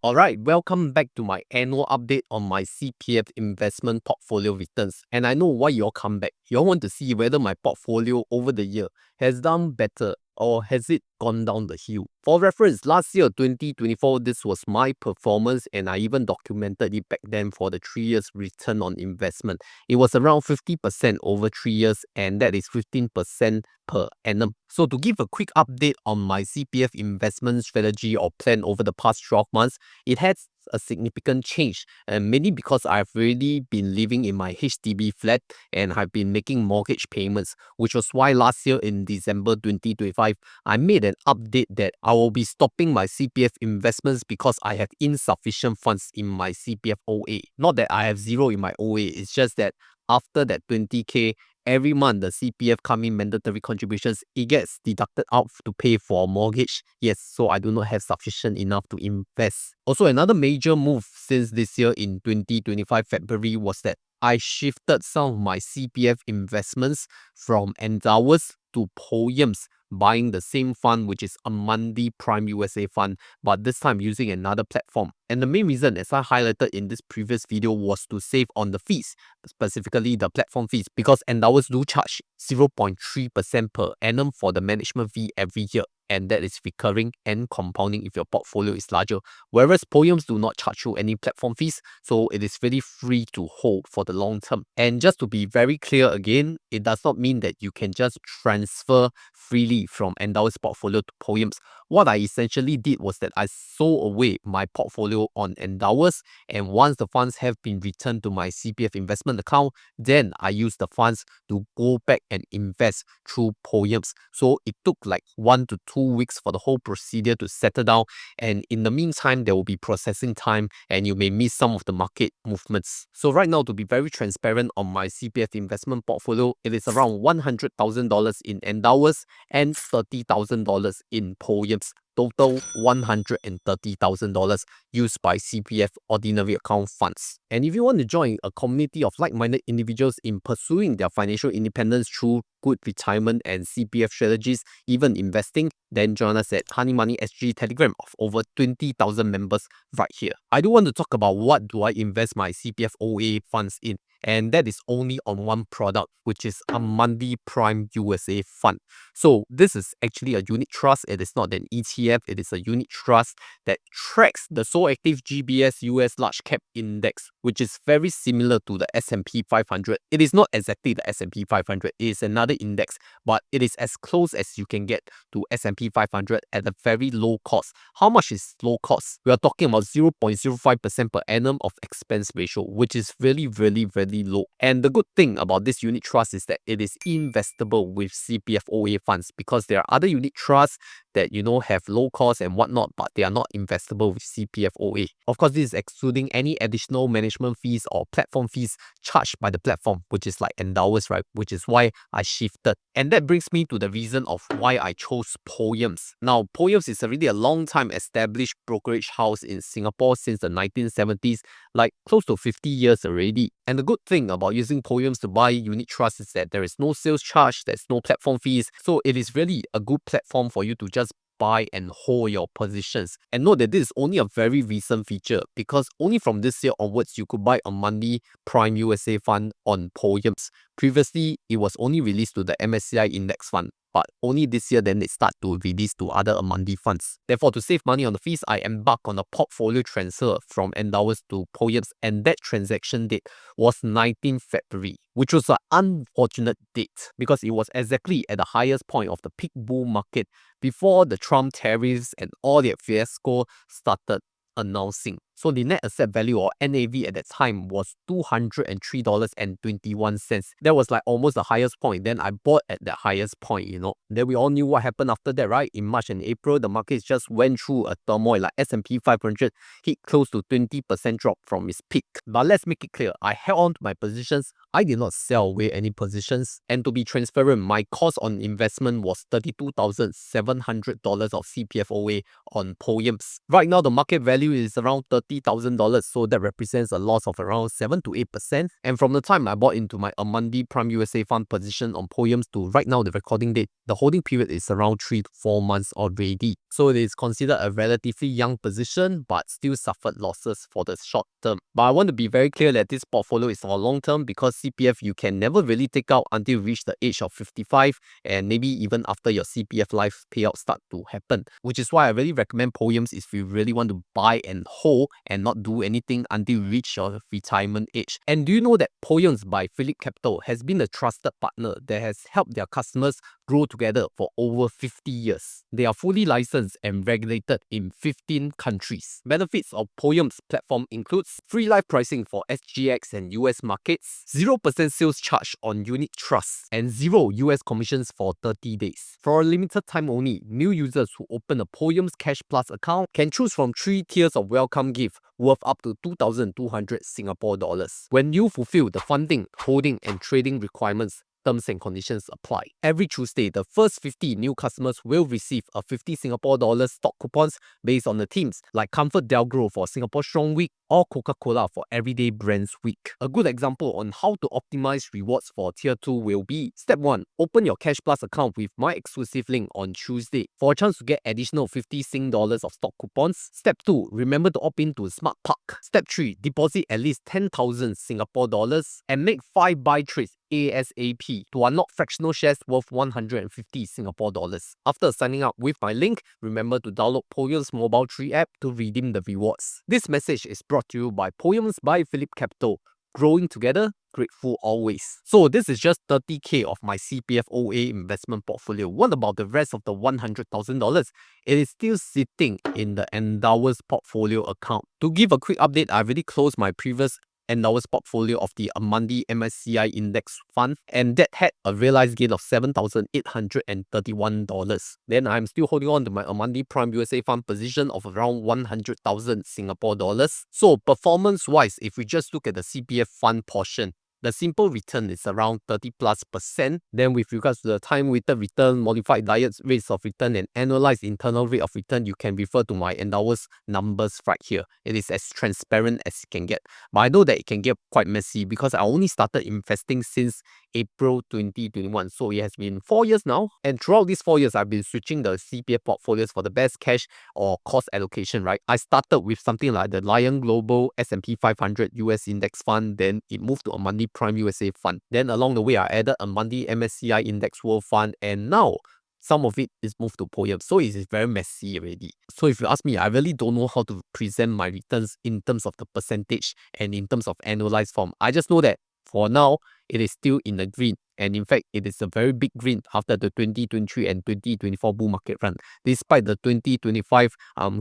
Alright, welcome back to my annual update on my CPF investment portfolio returns. And I know why you all come back. You all want to see whether my portfolio over the year has done better or has it gone down the hill. For reference, last year, 2024, this was my performance and I even documented it back then for the 3 years return on investment. It was around 50% over 3 years and that is 15% per annum. So to give a quick update on my CPF investment strategy or plan over the past 12 months, it has a significant change, and mainly because I've already been living in my HDB flat and I've been making mortgage payments, which was why last year in December 2025, I made an update that I will be stopping my CPF investments because I have insufficient funds in my CPF OA. Not that I have zero in my OA, it's just that after that 20k, every month the CPF coming mandatory contributions, it gets deducted out to pay for mortgage. Yes, so I do not have sufficient enough to invest. Also, another major move since this year in 2025 February was that I shifted some of my CPF investments from Endowus to Piums, buying the same fund, which is a monthly Prime USA fund, but this time using another platform. And the main reason, as I highlighted in this previous video, was to save on the fees, specifically the platform fees, because Endowus do charge 0.3% per annum for the management fee every year, and that is recurring and compounding if your portfolio is larger. Whereas Piums do not charge you any platform fees, so it is really free to hold for the long term. And just to be very clear again, it does not mean that you can just transfer freely from Endowus portfolio to Piums. What I essentially did was that I sold away my portfolio on Endowus, and once the funds have been returned to my CPF investment account, then I use the funds to go back and invest through Piums. So it took like 1 to 2 weeks for the whole procedure to settle down, and in the meantime there will be processing time and you may miss some of the market movements. So right now, to be very transparent on my CPF investment portfolio, it is around $100,000 in Endowus and $30,000 in Piums. Total $130,000 used by CPF Ordinary Account funds. And if you want to join a community of like-minded individuals in pursuing their financial independence through good retirement and CPF strategies, even investing, then join us at Honey Money SG Telegram of over 20,000 members right here. I do want to talk about what do I invest my CPF OA funds in, and that is only on one product, which is a monthly Prime USA fund. So this is actually a unit trust. It is not an ETF. It is a unit trust that tracks the so active GBS US Large Cap Index, which is very similar to the S&P 500. It is not exactly the S&P 500. It is another index, but it is as close as you can get to S&P 500 at a very low cost. How much is low cost? We are talking about 0.05% per annum of expense ratio, which is really, really, really low. And the good thing about this unit trust is that it is investable with CPF OA funds, because there are other unit trusts that have low cost and whatnot, but they are not investable with CPF OA. Of course, this is excluding any additional management fees or platform fees charged by the platform, which is like Endowus, right? Which is why I shifted. And that brings me to the reason of why I chose Piums. Now, Piums is already a long time established brokerage house in Singapore since the 1970s, like close to 50 years already. And the good thing about using Piums to buy unit trusts is that there is no sales charge, there's no platform fees, so it is really a good platform for you to just buy and hold your positions. And note that this is only a very recent feature, because only from this year onwards you could buy a monthly Prime USA fund on Piums. Previously, it was only released to the MSCI Index Fund, but only this year then they start to release to other monthly funds. Therefore, to save money on the fees, I embarked on a portfolio transfer from Endowus to Piums, and that transaction date was 19 February, which was an unfortunate date because it was exactly at the highest point of the peak bull market before the Trump tariffs and all their fiasco started announcing. So the net asset value, or NAV, at that time was $203.21. That was like almost the highest point. Then I bought at the highest point, Then we all knew what happened after that, right? In March and April, the markets just went through a turmoil. Like S&P 500 hit close to 20% drop from its peak. But let's make it clear, I held on to my positions. I did not sell away any positions. And to be transparent, my cost on investment was $32,700 of CPF OA on Piums. Right now, the market value is around $30,000, so that represents a loss of around 7 to 8%. And from the time I bought into my Amundi Prime USA fund position on Piums to right now, the recording date, the holding period is around 3 to 4 months already. So it is considered a relatively young position, but still suffered losses for the short term. But I want to be very clear that this portfolio is for long term, because CPF you can never really take out until you reach the age of 55, and maybe even after your CPF life payout start to happen. Which is why I really recommend Piums if you really want to buy and hold and not do anything until you reach your retirement age. And do you know that Piums by PhillipCapital has been a trusted partner that has helped their customers grow together for over 50 years. They are fully licensed and regulated in 15 countries. Benefits of Piums platform includes free live pricing for SGX and US markets, 0% sales charge on unit trusts, and 0 US commissions for 30 days. For a limited time only, new users who open a Piums Cash Plus account can choose from 3 tiers of welcome gift worth up to 2,200 Singapore dollars. When you fulfill the funding, holding, and trading requirements, terms and conditions apply. Every Tuesday, the first 50 new customers will receive a 50 Singapore dollars stock coupons based on the themes like Comfort Delgro for Singapore Strong Week or Coca-Cola for Everyday Brands Week. A good example on how to optimize rewards for Tier 2 will be: Step 1. Open your Cash Plus account with my exclusive link on Tuesday for a chance to get additional 50 Sing dollars of stock coupons. Step 2. Remember to opt in to Smart Park. Step 3. Deposit at least 10,000 Singapore dollars and make 5 buy trades ASAP to unlock fractional shares worth 150 Singapore dollars. After signing up with my link, remember to download Piums Mobile 3 app to redeem the rewards. This message is brought to you by Piums by PhillipCapital. Growing together, grateful always. So this is just 30k of my CPF OA investment portfolio. What about the rest of the $100,000? It is still sitting in the Endowus portfolio account. To give a quick update, I already closed my previous Endowus portfolio of the Amundi MSCI Index Fund, and that had a realized gain of $7,831. Then I'm still holding on to my Amundi Prime USA Fund position of around 100,000 Singapore dollars. So performance-wise, if we just look at the CPF fund portion, the simple return is around 30+%. Then with regards to the time-weighted return, modified diet rates of return, and annualized internal rate of return, you can refer to my Endowus numbers right here. It is as transparent as it can get. But I know that it can get quite messy because I only started investing since April 2021. So it has been 4 years now. And throughout these 4 years, I've been switching the CPF portfolios for the best cash or cost allocation, right? I started with something like the Lion Global S&P 500 US Index Fund. Then it moved to Amundi Prime USA Fund. Then along the way, I added Amundi MSCI Index World Fund. And now, some of it is moved to Piums. So it is very messy already. So if you ask me, I really don't know how to present my returns in terms of the percentage and in terms of annualized form. I just know that for now, it is still in the green. And in fact, it is a very big green after the 2023 and 2024 bull market run, despite the 2025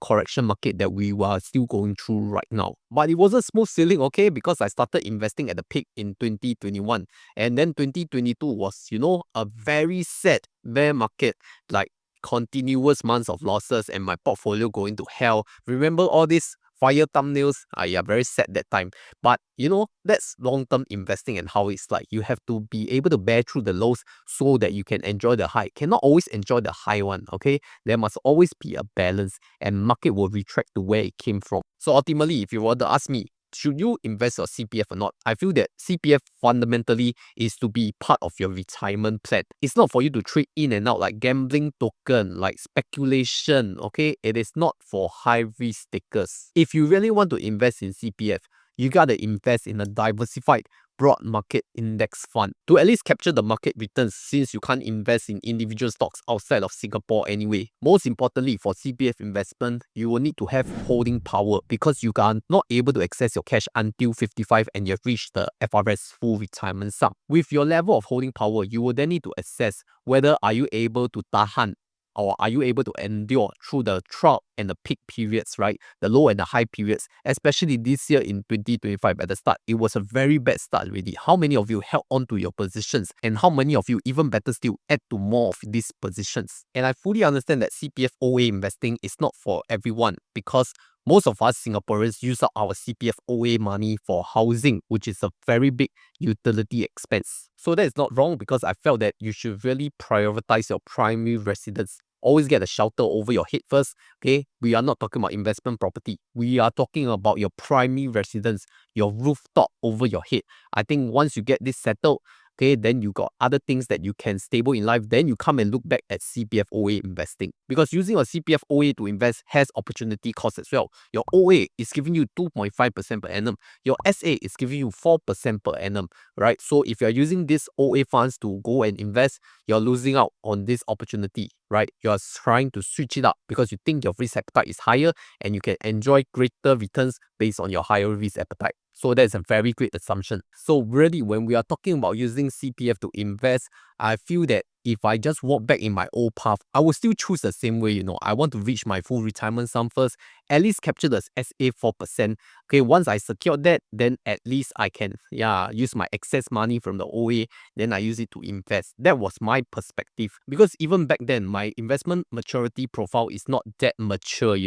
correction market that we were still going through right now. But it wasn't smooth sailing, okay, because I started investing at the peak in 2021. And then 2022 was, a very sad bear market, like continuous months of losses and my portfolio going to hell. Remember all this? Fire thumbnails, yeah, very sad that time. But that's long-term investing and how it's like. You have to be able to bear through the lows so that you can enjoy the high. Cannot always enjoy the high one, okay? There must always be a balance, and market will retract to where it came from. So ultimately, if you were to ask me, should you invest your CPF or not? I feel that CPF fundamentally is to be part of your retirement plan. It's not for you to trade in and out like gambling token, like speculation, okay? It is not for high risk takers. If you really want to invest in CPF, you gotta invest in a diversified broad market index fund to at least capture the market returns, since you can't invest in individual stocks outside of Singapore anyway. Most importantly, for CPF investment, you will need to have holding power because you are not able to access your cash until 55 and you've reached the FRS full retirement sum. With your level of holding power, you will then need to assess whether are you able to tahan or are you able to endure through the trough and the peak periods, right? The low and the high periods, especially this year in 2025 at the start. It was a very bad start already. How many of you held on to your positions, and how many of you, even better still, add to more of these positions? And I fully understand that CPF OA investing is not for everyone, because most of us Singaporeans use up our CPF OA money for housing, which is a very big utility expense. So that is not wrong, because I felt that you should really prioritize your primary residence always get a shelter over your head first. Okay, we are not talking about investment property. We are talking about your primary residence, your rooftop over your head. I think once you get this settled, okay, then you got other things that you can stable in life. Then you come and look back at CPF OA investing, because using a CPF OA to invest has opportunity cost as well. Your OA is giving you 2.5% per annum. Your SA is giving you 4% per annum, right? So if you're using these OA funds to go and invest, you're losing out on this opportunity, right? You're trying to switch it up because you think your risk appetite is higher and you can enjoy greater returns based on your higher risk appetite. So that's a very great assumption. So really, when we are talking about using CPF to invest, I feel that if I just walk back in my old path, I will still choose the same way. I want to reach my full retirement sum first, at least capture the SA 4%. Okay, once I secure that, then at least I can, use my excess money from the OA, then I use it to invest. That was my perspective, because even back then, my investment maturity profile is not that mature.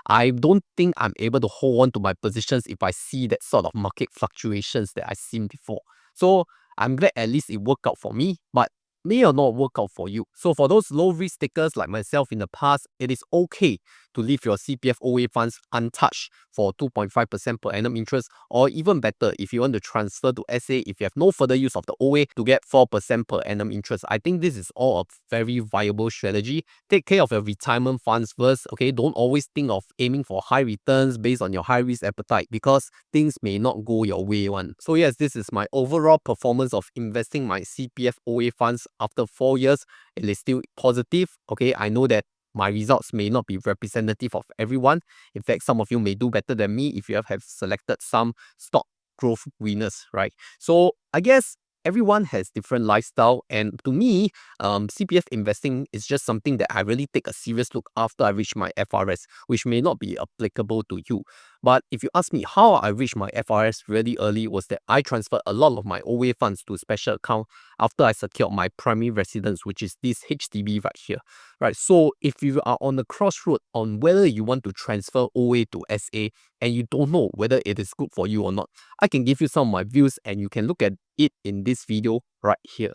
I don't think I'm able to hold on to my positions if I see that sort of market fluctuations that I've seen before. So I'm glad at least it worked out for me, but may or not work out for you. So for those low risk takers like myself in the past, it is okay to leave your CPF OA funds untouched for 2.5% per annum interest, or even better, if you want to transfer to SA, if you have no further use of the OA, to get 4% per annum interest. I think this is all a very viable strategy. Take care of your retirement funds first, okay? Don't always think of aiming for high returns based on your high risk appetite, because things may not go your way one. So yes, this is my overall performance of investing my CPF OA funds after 4 years. It is still positive, okay? I know that my results may not be representative of everyone. In fact, some of you may do better than me if you have selected some stock growth winners, right? So I guess everyone has different lifestyle, and to me, CPF investing is just something that I really take a serious look after I reach my FRS, which may not be applicable to you. But if you ask me how I reached my FRS really early, was that I transferred a lot of my OA funds to special account after I secured my primary residence, which is this HDB right here. Right, so if you are on the crossroad on whether you want to transfer OA to SA and you don't know whether it is good for you or not, I can give you some of my views and you can look at it in this video right here.